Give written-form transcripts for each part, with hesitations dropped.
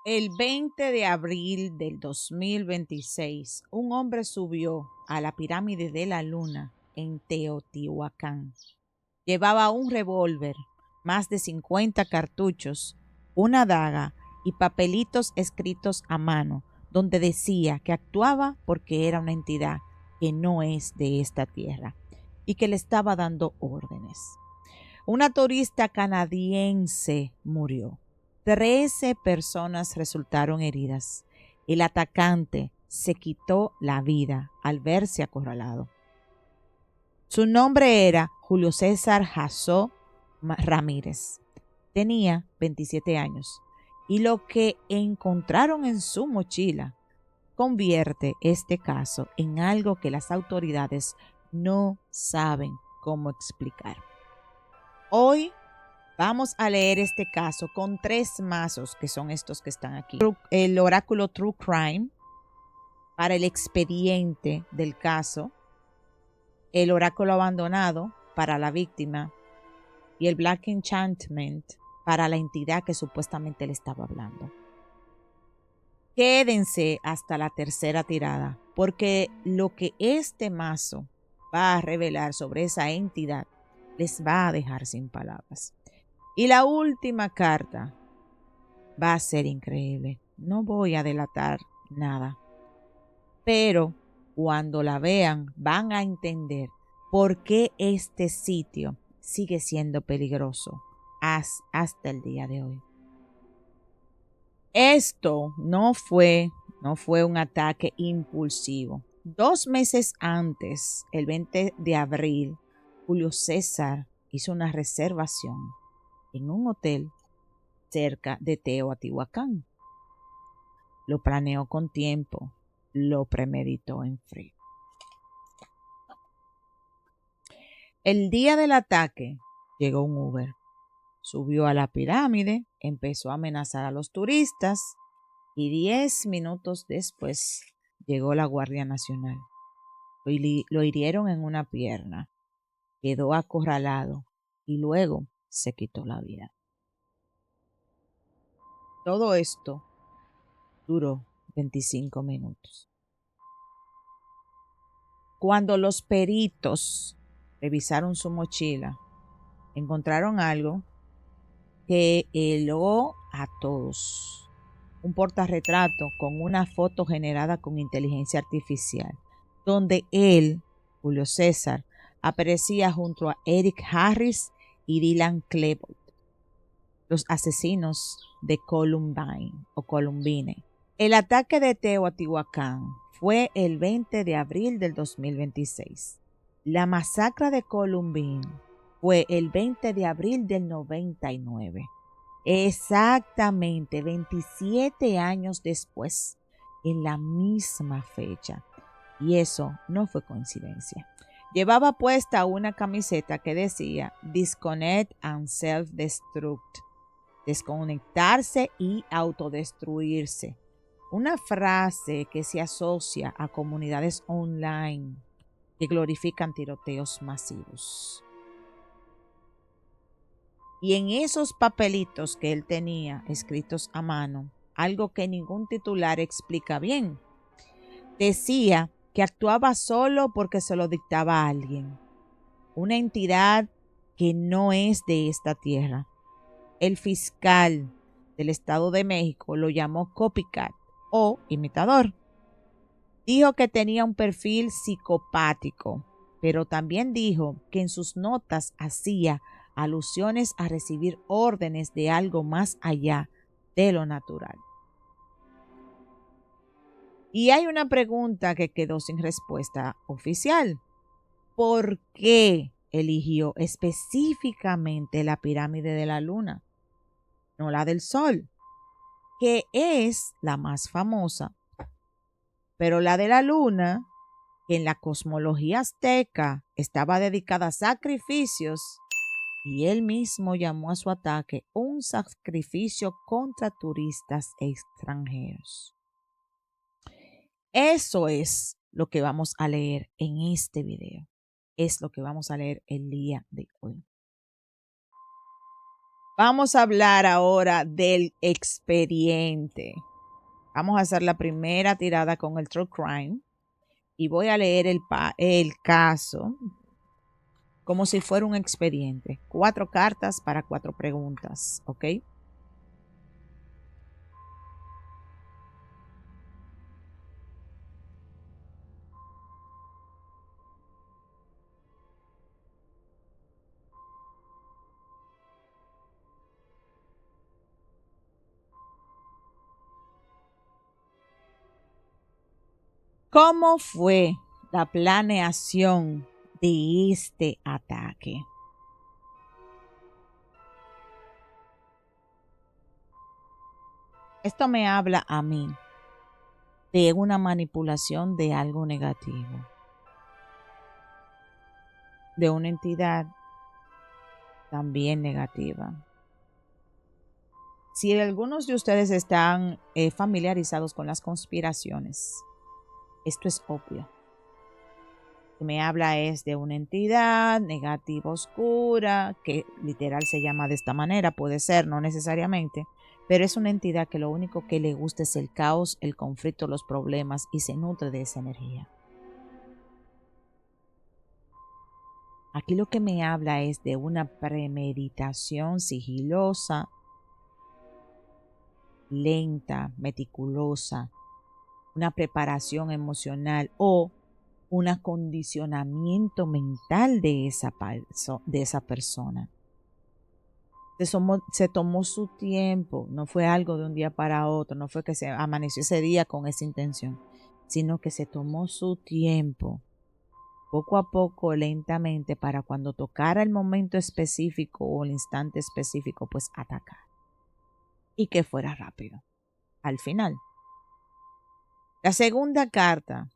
El 20 de abril del 2026, un hombre subió a la pirámide de la luna en Teotihuacán. Llevaba un revólver, más de 50 cartuchos, una daga y papelitos escritos a mano, donde decía que actuaba porque era una entidad que no es de esta tierra y que le estaba dando órdenes. Una turista canadiense murió. 13 personas resultaron heridas. El atacante se quitó la vida al verse acorralado. Su nombre era Julio César Jasó Ramírez. Tenía 27 años y lo que encontraron en su mochila convierte este caso en algo que las autoridades no saben cómo explicar. Hoy vamos a leer este caso con 3 mazos, que son estos que están aquí. El oráculo True Crime para el expediente del caso, el oráculo abandonado para la víctima y el Black Enchantment para la entidad que supuestamente le estaba hablando. Quédense hasta la tercera tirada, porque lo que este mazo va a revelar sobre esa entidad les va a dejar sin palabras. Y la última carta va a ser increíble. No voy a delatar nada, pero cuando la vean van a entender por qué este sitio sigue siendo peligroso hasta el día de hoy. Esto no fue un ataque impulsivo. 2 meses antes, el 20 de abril, Julio César hizo una reservación en un hotel cerca de Teotihuacán. Lo planeó con tiempo, lo premeditó en frío. El día del ataque llegó un Uber, subió a la pirámide, empezó a amenazar a los turistas y 10 minutos después llegó la Guardia Nacional. Lo hirieron en una pierna, quedó acorralado y luego se quitó la vida. Todo esto duró 25 minutos. Cuando los peritos revisaron su mochila, encontraron algo que heló a todos. Un portarretrato con una foto generada con inteligencia artificial, donde él, Julio César, aparecía junto a Eric Harris y Dylan Klebold, los asesinos de Columbine. El ataque de Teotihuacán fue el 20 de abril del 2026. La masacre de Columbine fue el 20 de abril del 99. Exactamente 27 años después, en la misma fecha. Y eso no fue coincidencia. Llevaba puesta una camiseta que decía Disconnect and Self-Destruct, desconectarse y autodestruirse. Una frase que se asocia a comunidades online que glorifican tiroteos masivos. Y en esos papelitos que él tenía escritos a mano, algo que ningún titular explica bien, decía que actuaba solo porque se lo dictaba a alguien, una entidad que no es de esta tierra. El fiscal del Estado de México lo llamó copycat o imitador. Dijo que tenía un perfil psicopático, pero también dijo que en sus notas hacía alusiones a recibir órdenes de algo más allá de lo natural. Y hay una pregunta que quedó sin respuesta oficial. ¿Por qué eligió específicamente la pirámide de la luna, no la del sol, que es la más famosa? Pero la de la luna, que en la cosmología azteca estaba dedicada a sacrificios, y él mismo llamó a su ataque un sacrificio contra turistas extranjeros. Eso es lo que vamos a leer en este video. Es lo que vamos a leer el día de hoy. Vamos a hablar ahora del expediente. Vamos a hacer la primera tirada con el True Crime y voy a leer el caso como si fuera un expediente. 4 cartas para 4 preguntas, ¿ok? ¿Cómo fue la planeación de este ataque? Esto me habla a mí de una manipulación de algo negativo, de una entidad también negativa. Si algunos de ustedes están familiarizados con las conspiraciones, esto es obvio. Me habla es de una entidad negativa oscura, que literal se llama de esta manera, puede ser, no necesariamente, pero es una entidad que lo único que le gusta es el caos, el conflicto, los problemas y se nutre de esa energía. Aquí lo que me habla es de una premeditación sigilosa, lenta, meticulosa, una preparación emocional o un acondicionamiento mental de esa persona. Se tomó su tiempo, no fue algo de un día para otro, no fue que se amaneció ese día con esa intención, sino que se tomó su tiempo, poco a poco, lentamente, para cuando tocara el momento específico o el instante específico, pues atacar. Y que fuera rápido. Al final. La segunda carta.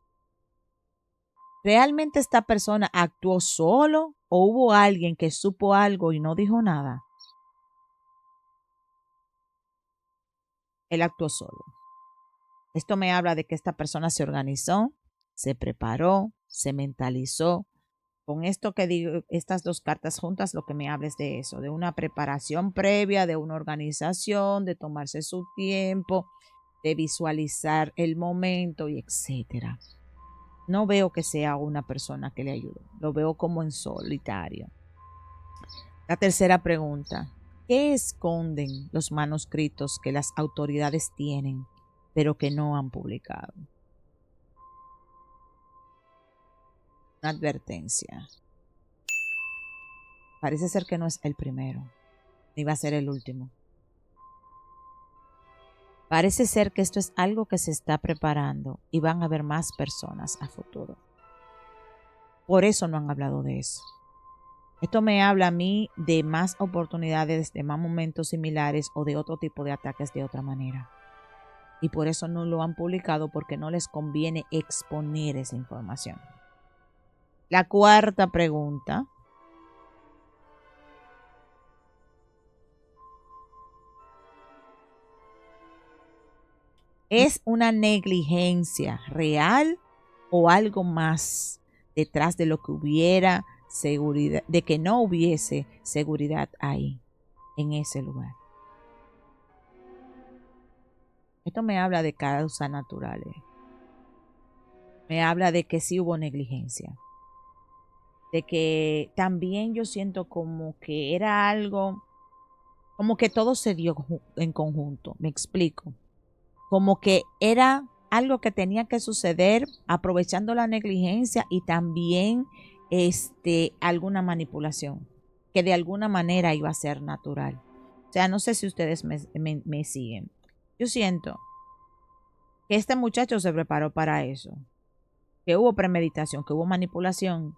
¿Realmente esta persona actuó solo o hubo alguien que supo algo y no dijo nada? Él actuó solo. Esto me habla de que esta persona se organizó, se preparó, se mentalizó. Con esto que digo, estas 2 cartas juntas, lo que me habla es de eso, de una preparación previa, de una organización, de tomarse su tiempo, de visualizar el momento y etcétera. No veo que sea una persona que le ayude, lo veo como en solitario. La tercera pregunta, ¿qué esconden los manuscritos que las autoridades tienen, pero que no han publicado? Una advertencia. Parece ser que no es el primero, ni va a ser el último. Parece ser que esto es algo que se está preparando y van a haber más personas a futuro. Por eso no han hablado de eso. Esto me habla a mí de más oportunidades, de más momentos similares o de otro tipo de ataques de otra manera. Y por eso no lo han publicado porque no les conviene exponer esa información. La cuarta pregunta. ¿Es una negligencia real o algo más detrás de lo que hubiera seguridad, de que no hubiese seguridad ahí, en ese lugar? Esto me habla de causas naturales. Me habla de que sí hubo negligencia. De que también yo siento como que era algo, como que todo se dio en conjunto. Me explico. Como que era algo que tenía que suceder aprovechando la negligencia y también alguna manipulación que de alguna manera iba a ser natural. O sea, no sé si ustedes me siguen. Yo siento que este muchacho se preparó para eso, que hubo premeditación, que hubo manipulación,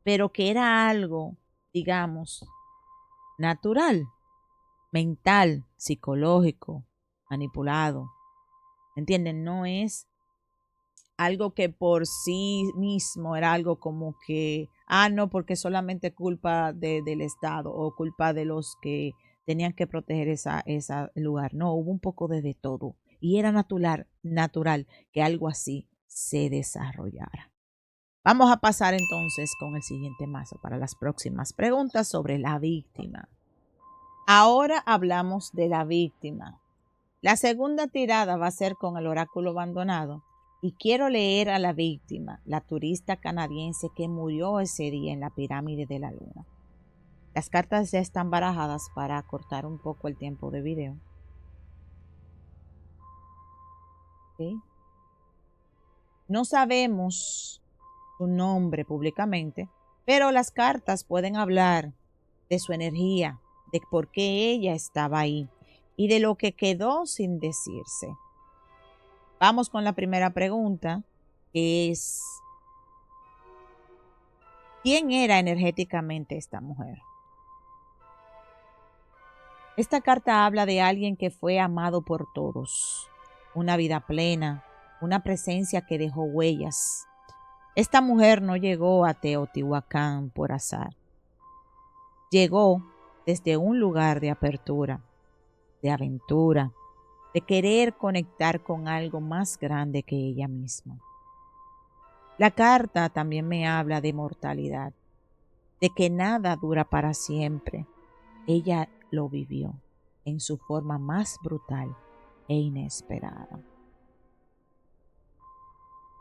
pero que era algo, digamos, natural, mental, psicológico, manipulado. ¿Entienden? No es algo que por sí mismo era algo como que, no, porque solamente culpa del Estado o culpa de los que tenían que proteger ese lugar. No, hubo un poco de todo. Y era natural que algo así se desarrollara. Vamos a pasar entonces con el siguiente mazo para las próximas preguntas sobre la víctima. Ahora hablamos de la víctima. La segunda tirada va a ser con el oráculo abandonado y quiero leer a la víctima, la turista canadiense que murió ese día en la pirámide de la luna. Las cartas ya están barajadas para cortar un poco el tiempo de video. ¿Ok? No sabemos su nombre públicamente, pero las cartas pueden hablar de su energía, de por qué ella estaba ahí y de lo que quedó sin decirse. Vamos con la primera pregunta, que es, ¿quién era energéticamente esta mujer? Esta carta habla de alguien que fue amado por todos, una vida plena, una presencia que dejó huellas. Esta mujer no llegó a Teotihuacán por azar. Llegó desde un lugar de apertura, de aventura, de querer conectar con algo más grande que ella misma. La carta también me habla de mortalidad, de que nada dura para siempre. Ella lo vivió en su forma más brutal e inesperada.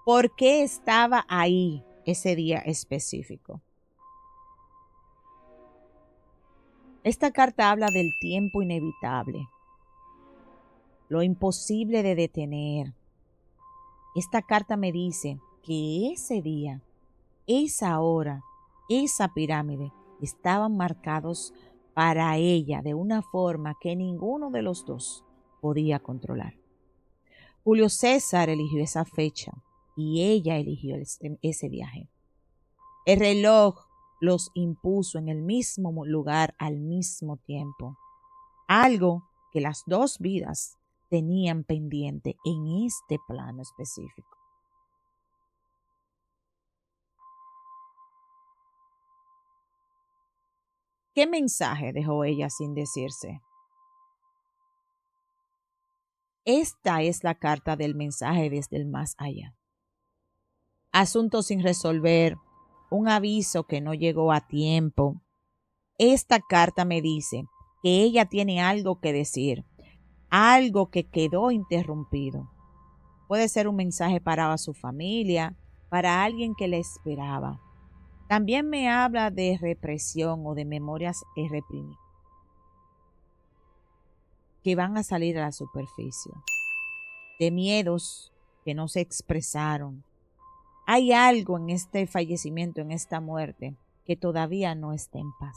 ¿Por qué estaba ahí ese día específico? Esta carta habla del tiempo inevitable, lo imposible de detener. Esta carta me dice que ese día, esa hora, esa pirámide estaban marcados para ella de una forma que ninguno de los dos podía controlar. Julio César eligió esa fecha y ella eligió ese viaje. El reloj los impuso en el mismo lugar al mismo tiempo, algo que las dos vidas tenían pendiente en este plano específico. ¿Qué mensaje dejó ella sin decirse? Esta es la carta del mensaje desde el más allá. Asunto sin resolver, un aviso que no llegó a tiempo. Esta carta me dice que ella tiene algo que decir, algo que quedó interrumpido. Puede ser un mensaje para su familia, para alguien que le esperaba. También me habla de represión o de memorias reprimidas que van a salir a la superficie, de miedos que no se expresaron. Hay algo en este fallecimiento, en esta muerte, que todavía no está en paz.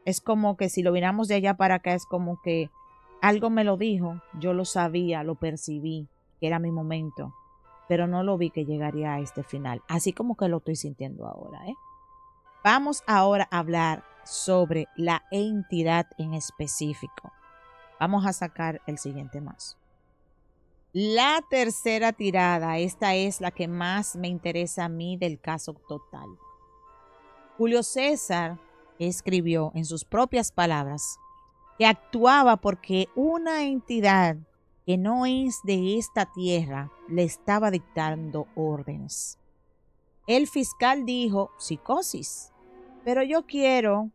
Es como que si lo miramos de allá para acá, es como que algo me lo dijo, yo lo sabía, lo percibí, que era mi momento, pero no lo vi que llegaría a este final, así como que lo estoy sintiendo ahora. Vamos ahora a hablar sobre la entidad en específico. Vamos a sacar el siguiente mazo. La tercera tirada, esta es la que más me interesa a mí del caso total. Julio César escribió en sus propias palabras que actuaba porque una entidad que no es de esta tierra le estaba dictando órdenes. El fiscal dijo psicosis, pero yo quiero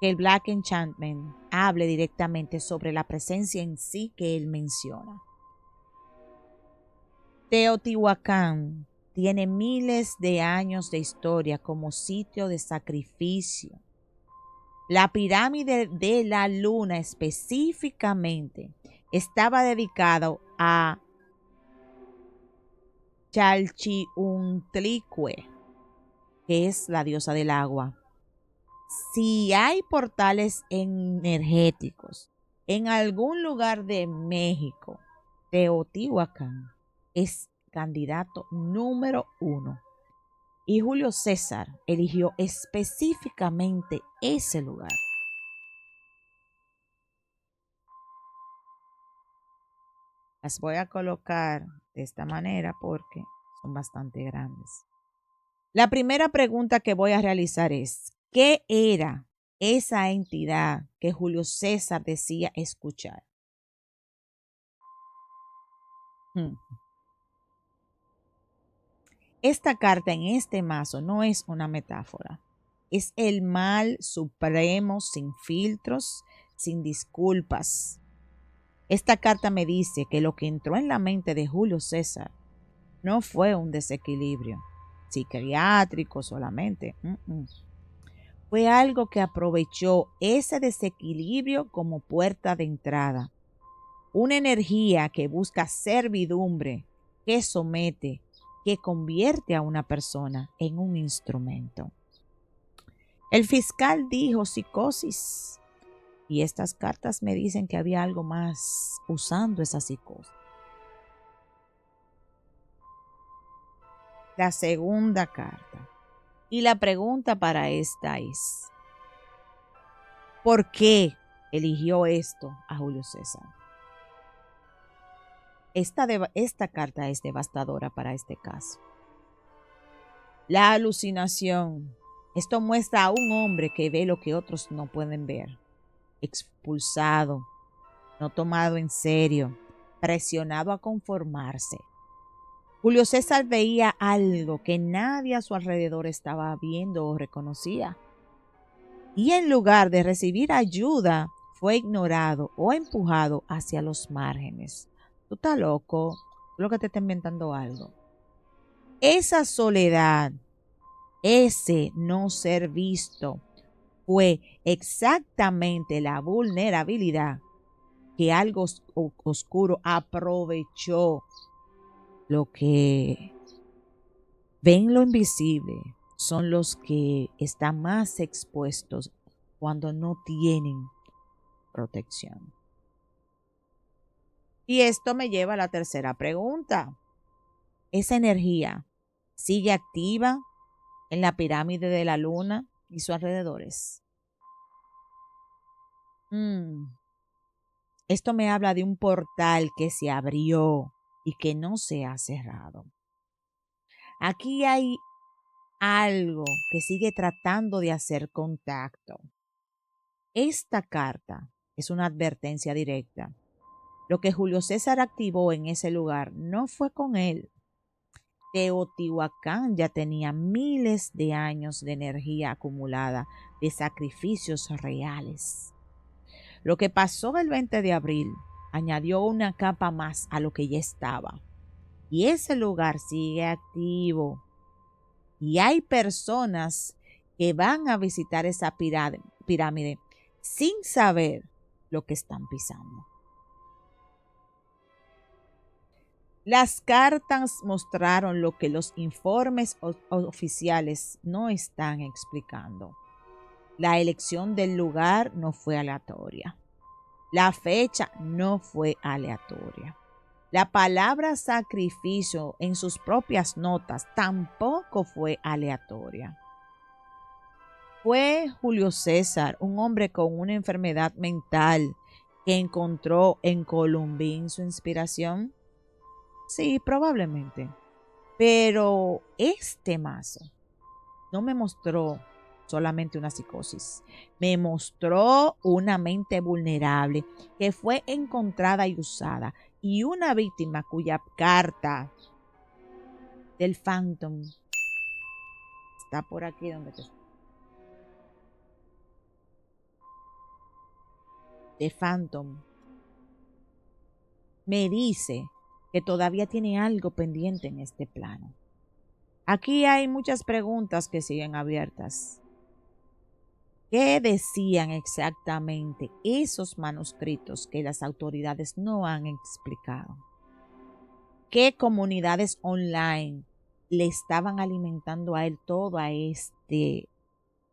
que el Black Enchantment hable directamente sobre la presencia en sí que él menciona. Teotihuacán tiene miles de años de historia como sitio de sacrificio. La pirámide de la luna específicamente estaba dedicado a Chalchiuntlicue, que es la diosa del agua. Si hay portales energéticos en algún lugar de México, Teotihuacán es candidato número 1. Y Julio César eligió específicamente ese lugar. Las voy a colocar de esta manera porque son bastante grandes. La primera pregunta que voy a realizar es, ¿qué era esa entidad que Julio César decía escuchar? Hmm. Esta carta en este mazo no es una metáfora. Es el mal supremo, sin filtros, sin disculpas. Esta carta me dice que lo que entró en la mente de Julio César no fue un desequilibrio psiquiátrico solamente. Fue algo que aprovechó ese desequilibrio como puerta de entrada. Una energía que busca servidumbre, que somete, que convierte a una persona en un instrumento. El fiscal dijo psicosis y estas cartas me dicen que había algo más usando esa psicosis. La segunda carta. Y la pregunta para esta es, ¿por qué eligió esto a Julio César? Esta carta es devastadora para este caso. La alucinación. Esto muestra a un hombre que ve lo que otros no pueden ver. Expulsado, no tomado en serio, presionado a conformarse. Julio César veía algo que nadie a su alrededor estaba viendo o reconocía. Y en lugar de recibir ayuda, fue ignorado o empujado hacia los márgenes. Tú estás loco, lo que te está inventando algo. Esa soledad, ese no ser visto, fue exactamente la vulnerabilidad que algo oscuro aprovechó. Lo que ven lo invisible son los que están más expuestos cuando no tienen protección. Y esto me lleva a la tercera pregunta. ¿Esa energía sigue activa en la pirámide de la luna y sus alrededores? Esto me habla de un portal que se abrió y que no se ha cerrado. Aquí hay algo que sigue tratando de hacer contacto. Esta carta es una advertencia directa. Lo que Julio César activó en ese lugar no fue con él. Teotihuacán ya tenía miles de años de energía acumulada, de sacrificios reales. Lo que pasó el 20 de abril añadió una capa más a lo que ya estaba. Y ese lugar sigue activo. Y hay personas que van a visitar esa pirámide sin saber lo que están pisando. Las cartas mostraron lo que los informes oficiales no están explicando. La elección del lugar no fue aleatoria. La fecha no fue aleatoria. La palabra sacrificio en sus propias notas tampoco fue aleatoria. ¿Fue Julio César un hombre con una enfermedad mental que encontró en Columbín su inspiración? Sí, probablemente. Pero este mazo no me mostró solamente una psicosis. Me mostró una mente vulnerable que fue encontrada y usada. Y una víctima cuya carta del Phantom está por aquí donde te... De Phantom me dice que todavía tiene algo pendiente en este plano. Aquí hay muchas preguntas que siguen abiertas. ¿Qué decían exactamente esos manuscritos que las autoridades no han explicado? ¿Qué comunidades online le estaban alimentando a él toda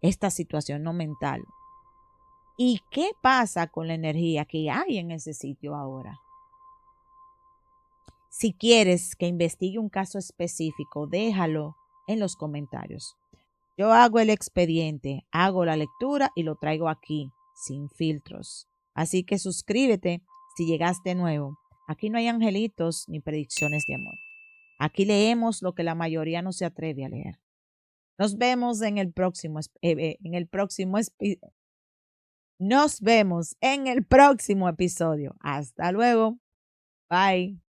esta situación no mental? ¿Y qué pasa con la energía que hay en ese sitio ahora? Si quieres que investigue un caso específico, déjalo en los comentarios. Yo hago el expediente, hago la lectura y lo traigo aquí, sin filtros. Así que suscríbete si llegaste nuevo. Aquí no hay angelitos ni predicciones de amor. Aquí leemos lo que la mayoría no se atreve a leer. Nos vemos en el próximo, nos vemos en el próximo episodio. Hasta luego. Bye.